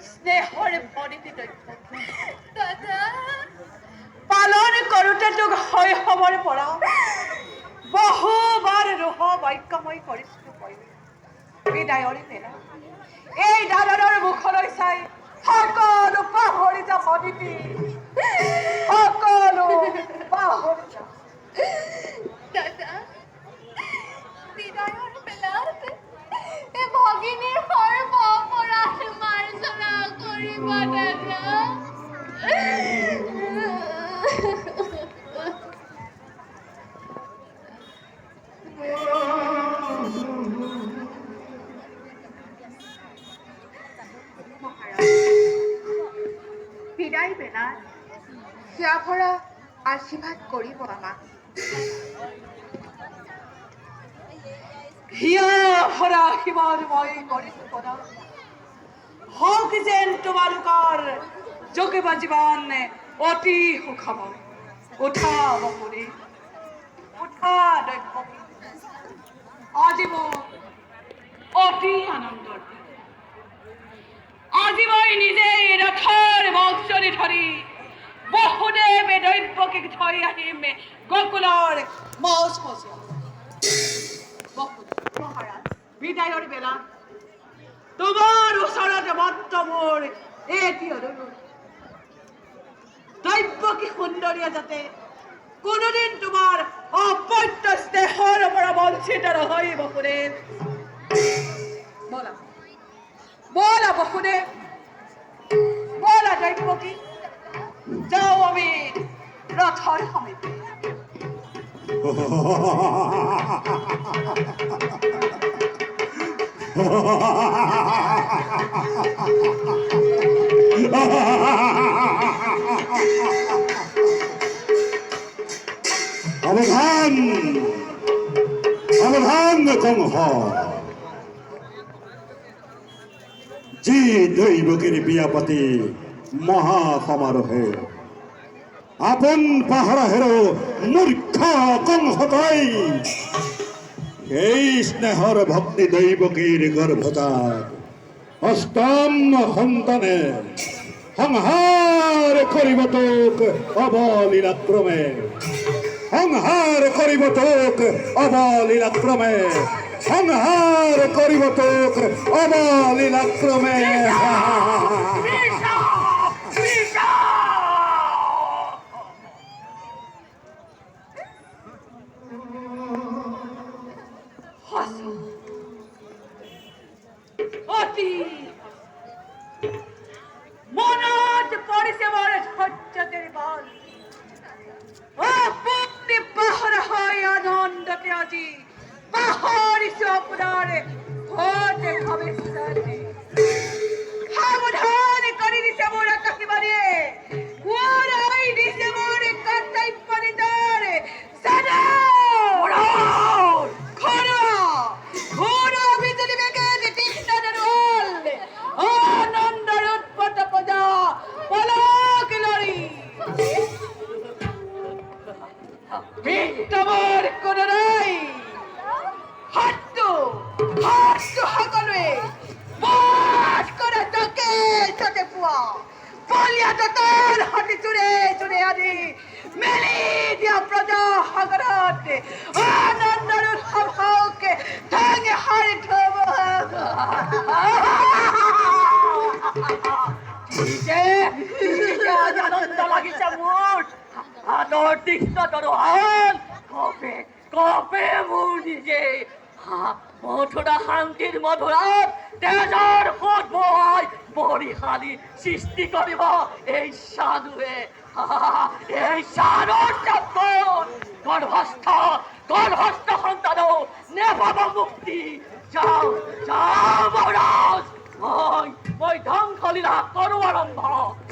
স্নেহৰ বনিতি দাদা পালন কৰোঁতে তোক শৈশৱৰ পৰা বহুবাৰ ৰোহ বাক্য মই কৰিছিলো বিদায়ৰ বেলা এই দাদাৰ মুখলৈ চাই সকলো পাহৰি যা বনিতি সকলো পাহৰি যা দাদা বিদায়ৰ বেলাত এই ভগিনীৰ সৰ্বপৰাধ মাৰ্জনা কৰিবা দাদা বিদায় বেলাত সেয়া ভৰা আশীৰ্বাদ কৰিব আমাক হিয়া ভৰা আশীৰ্বাদ মই কৰিছো পদা হওক যেন তোমালোকৰ যোগে বা জীৱন অতি সুখময় উঠা বপুৰী উঠা দক্ষিণী আজি মোৰ অতি আনন্দৰ আজি মই নিজে ৰথৰ বংশনি ধৰি বহুদেৱে দৈব্যকে ধৰি আহিম গোকুলৰ মৌজ মজিয়া মহাৰাজ বিদায়ৰ বেলা তোমাৰ ওচৰত মাত্ৰ মোৰ এটি অনুৰোধ দৈব্যকী সুন্দৰীয়ে যাতে কোনোদিন তোমাৰ অপত্য স্নেহৰ পৰা বঞ্চিত নহয় বসুদেৱ বলা বলা বসুদেৱ বলা দৈব্যকী যাও আমি ৰথৰ সমীপে সাবধান সাবধান কংস যি দৈৱকীৰ বিয়া পাতি মহা সমাৰোহে আপন পাহৰা হেৰো মূৰ্খ কংসতই এই স্নেহৰ ভক্তি দৈৱকীৰ গৰ্ভজাত অষ্টম সন্তানে সংহাৰ কৰিব তোক অবলীলাক্ৰমে সংহাৰ কৰিব তোক অবলীলাক্ৰমে সংহাৰ কৰিব তোক অবলীলাক্ৰমে অতি মনত পৰিছে মোৰ ধৈৰ্য্যৰ বল আপুনি পাহৰা হয় আনন্দতে আজি পাহৰিছো আপোনাৰ ভোটে ভৱিষ্যতে সাৱধান কৰি দিছে মোৰ আকাশীবাণীয়ে উৰাই দিছে মোৰ কৰ্তব্য নিতাৰে জানা তোমাৰ কোন নাই হাতটো সকলোৱে বাস কৰা তোকে তাতে পোৱা বলিয়া তোৰ হাতী চুৰে চুৰে আদি মেলি দিয়া প্ৰজা সাগৰত আনন্দৰ উৎসৱকে ঠেঙে হাৰি থব আনন্দ লাগিছে মোৰ হাতৰ তীক্ষ্ণ তৰোৱাল কপে কপে মোৰ নিজে মথুৰা শান্তিৰ মধুৰাত তেজৰ সোঁত বহাই বৰিশালী সৃষ্টি কৰিব এই সাধুৱে এই সাধুৰ গৰ্ভস্থ সন্তানো নেপাব মুক্তি যাওঁ যাওঁ মহাৰাজ মই ধ্বংসলীলা কৰোঁ আৰম্ভ